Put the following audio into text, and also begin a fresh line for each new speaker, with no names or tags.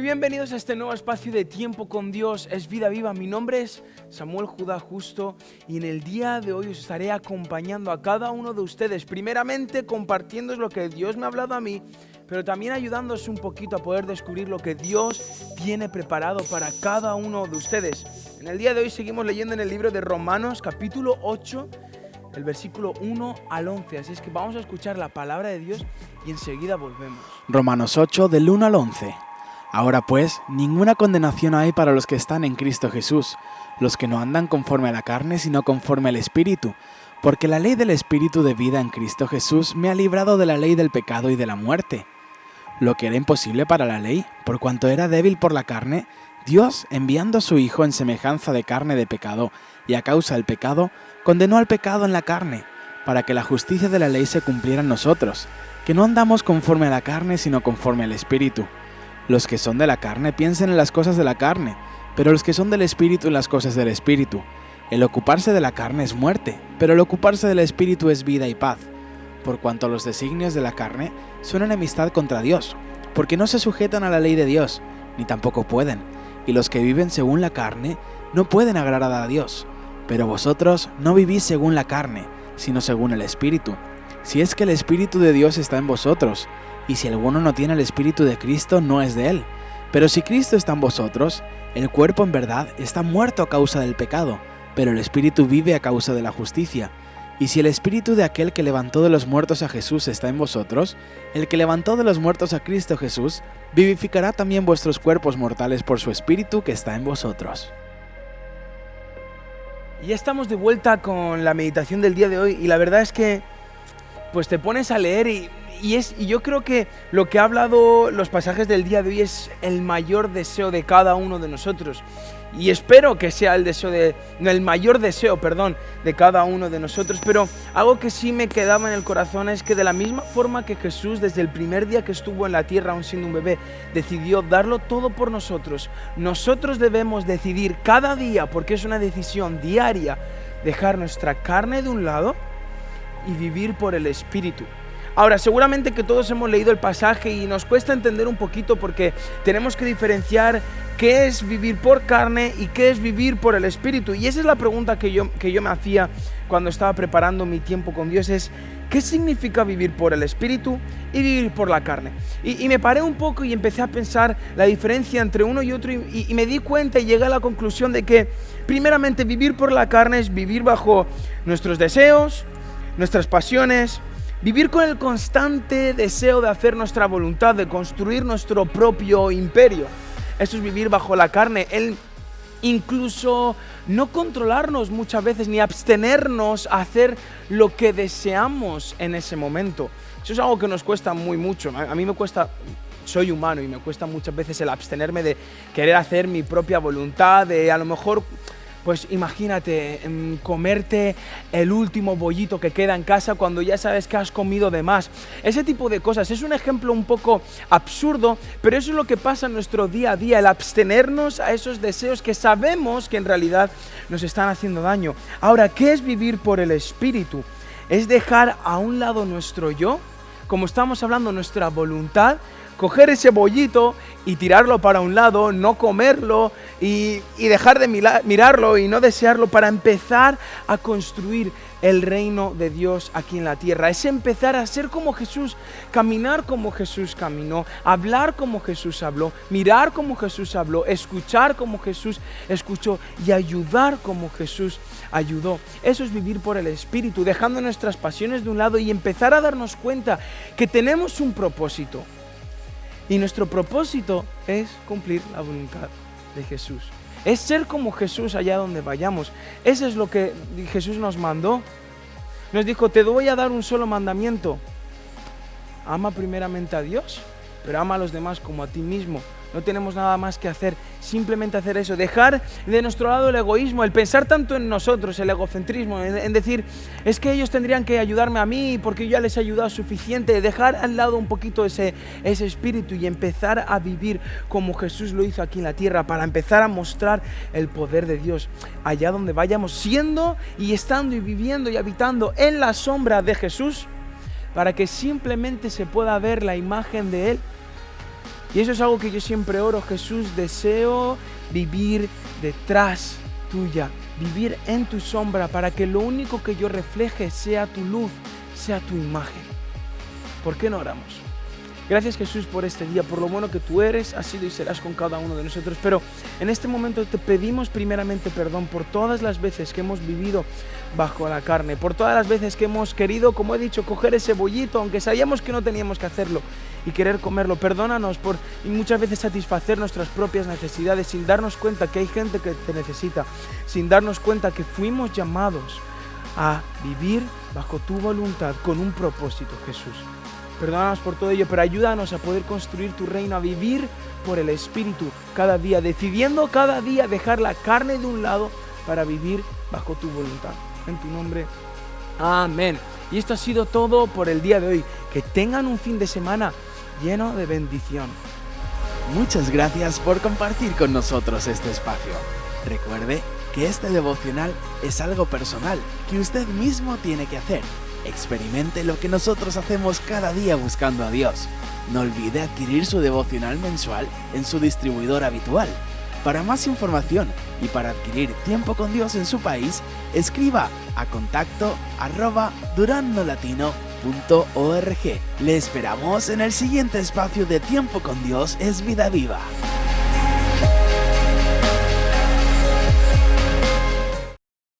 bienvenidos a este nuevo espacio de Tiempo con Dios, es Vida Viva. Mi nombre es Samuel Judá Justo y en el día de hoy os estaré acompañando a cada uno de ustedes, primeramente compartiéndoos lo que Dios me ha hablado a mí, pero también ayudándoos un poquito a poder descubrir lo que Dios tiene preparado para cada uno de ustedes. En el día de hoy seguimos leyendo en el libro de Romanos, capítulo 8, el versículo 1 al 11, así es que vamos a escuchar la palabra de Dios y enseguida volvemos.
Romanos 8, del 1 al 11. Ahora pues, ninguna condenación hay para los que están en Cristo Jesús, los que no andan conforme a la carne, sino conforme al Espíritu, porque la ley del Espíritu de vida en Cristo Jesús me ha librado de la ley del pecado y de la muerte. Lo que era imposible para la ley, por cuanto era débil por la carne, Dios, enviando a su Hijo en semejanza de carne de pecado, y a causa del pecado, condenó al pecado en la carne, para que la justicia de la ley se cumpliera en nosotros, que no andamos conforme a la carne, sino conforme al Espíritu. Los que son de la carne piensen en las cosas de la carne, pero los que son del Espíritu en las cosas del Espíritu. El ocuparse de la carne es muerte, pero el ocuparse del Espíritu es vida y paz. Por cuanto los designios de la carne son enemistad contra Dios, porque no se sujetan a la ley de Dios, ni tampoco pueden, y los que viven según la carne no pueden agradar a Dios. Pero vosotros no vivís según la carne, sino según el Espíritu, si es que el Espíritu de Dios está en vosotros. Y si alguno no tiene el Espíritu de Cristo, no es de él. Pero si Cristo está en vosotros, el cuerpo en verdad está muerto a causa del pecado, pero el Espíritu vive a causa de la justicia. Y si el Espíritu de aquel que levantó de los muertos a Jesús está en vosotros, el que levantó de los muertos a Cristo Jesús, vivificará también vuestros cuerpos mortales por su Espíritu que está en vosotros.
Y ya estamos de vuelta con la meditación del día de hoy y la verdad es que pues te pones a leer y yo creo que lo que ha hablado los pasajes del día de hoy es el mayor deseo de cada uno de nosotros. Y espero que sea el mayor deseo de cada uno de nosotros. Pero algo que sí me quedaba en el corazón es que de la misma forma que Jesús, desde el primer día que estuvo en la tierra, aún siendo un bebé, decidió darlo todo por nosotros, nosotros debemos decidir cada día, porque es una decisión diaria, dejar nuestra carne de un lado y vivir por el Espíritu. Ahora, seguramente que todos hemos leído el pasaje y nos cuesta entender un poquito porque tenemos que diferenciar qué es vivir por carne y qué es vivir por el Espíritu. Y esa es la pregunta que yo me hacía cuando estaba preparando mi tiempo con Dios, es ¿qué significa vivir por el Espíritu y vivir por la carne? Y me paré un poco y empecé a pensar la diferencia entre uno y otro y me di cuenta y llegué a la conclusión de que primeramente vivir por la carne es vivir bajo nuestros deseos, nuestras pasiones, vivir con el constante deseo de hacer nuestra voluntad, de construir nuestro propio imperio. Eso es vivir bajo la carne, el incluso no controlarnos muchas veces ni abstenernos a hacer lo que deseamos en ese momento. Eso es algo que nos cuesta mucho. A mí me cuesta, soy humano y me cuesta muchas veces el abstenerme de querer hacer mi propia voluntad, de a lo mejor, pues imagínate, comerte el último bollito que queda en casa cuando ya sabes que has comido de más. Ese tipo de cosas. Es un ejemplo un poco absurdo, pero eso es lo que pasa en nuestro día a día, el abstenernos a esos deseos que sabemos que en realidad nos están haciendo daño. Ahora, ¿qué es vivir por el Espíritu? Es dejar a un lado nuestro yo, como estamos hablando, nuestra voluntad, coger ese bollito y tirarlo para un lado, no comerlo y dejar de mirarlo y no desearlo para empezar a construir el reino de Dios aquí en la tierra. Es empezar a ser como Jesús, caminar como Jesús caminó, hablar como Jesús habló, mirar como Jesús habló, escuchar como Jesús escuchó y ayudar como Jesús ayudó. Eso es vivir por el Espíritu, dejando nuestras pasiones de un lado y empezar a darnos cuenta que tenemos un propósito. Y nuestro propósito es cumplir la voluntad de Jesús. Es ser como Jesús allá donde vayamos. Eso es lo que Jesús nos mandó. Nos dijo, te voy a dar un solo mandamiento. Ama primeramente a Dios, pero ama a los demás como a ti mismo. No tenemos nada más que hacer, simplemente hacer eso, dejar de nuestro lado el egoísmo, el pensar tanto en nosotros, el egocentrismo, en decir, es que ellos tendrían que ayudarme a mí porque yo ya les he ayudado suficiente, dejar al lado un poquito ese espíritu y empezar a vivir como Jesús lo hizo aquí en la tierra, para empezar a mostrar el poder de Dios allá donde vayamos, siendo y estando y viviendo y habitando en la sombra de Jesús, para que simplemente se pueda ver la imagen de Él. Y eso es algo que yo siempre oro: Jesús, deseo vivir detrás tuya, vivir en tu sombra, para que lo único que yo refleje sea tu luz, sea tu imagen. ¿Por qué no oramos? Gracias, Jesús, por este día, por lo bueno que tú eres, has sido y serás con cada uno de nosotros. Pero en este momento te pedimos primeramente perdón por todas las veces que hemos vivido bajo la carne, por todas las veces que hemos querido, como he dicho, coger ese bollito, aunque sabíamos que no teníamos que hacerlo, y querer comerlo. Perdónanos por muchas veces satisfacer nuestras propias necesidades sin darnos cuenta que hay gente que te necesita, sin darnos cuenta que fuimos llamados a vivir bajo tu voluntad con un propósito, Jesús. Perdónanos por todo ello, pero ayúdanos a poder construir tu reino, a vivir por el Espíritu cada día, decidiendo cada día dejar la carne de un lado para vivir bajo tu voluntad. En tu nombre, amén. Y esto ha sido todo por el día de hoy. Que tengan un fin de semana lleno de bendición.
Muchas gracias por compartir con nosotros este espacio. Recuerde que este devocional es algo personal que usted mismo tiene que hacer. Experimente lo que nosotros hacemos cada día buscando a Dios. No olvide adquirir su devocional mensual en su distribuidor habitual. Para más información y para adquirir Tiempo con Dios en su país, escriba a contacto@durannolatino.org. Le esperamos en el siguiente espacio de Tiempo con Dios es Vida Viva.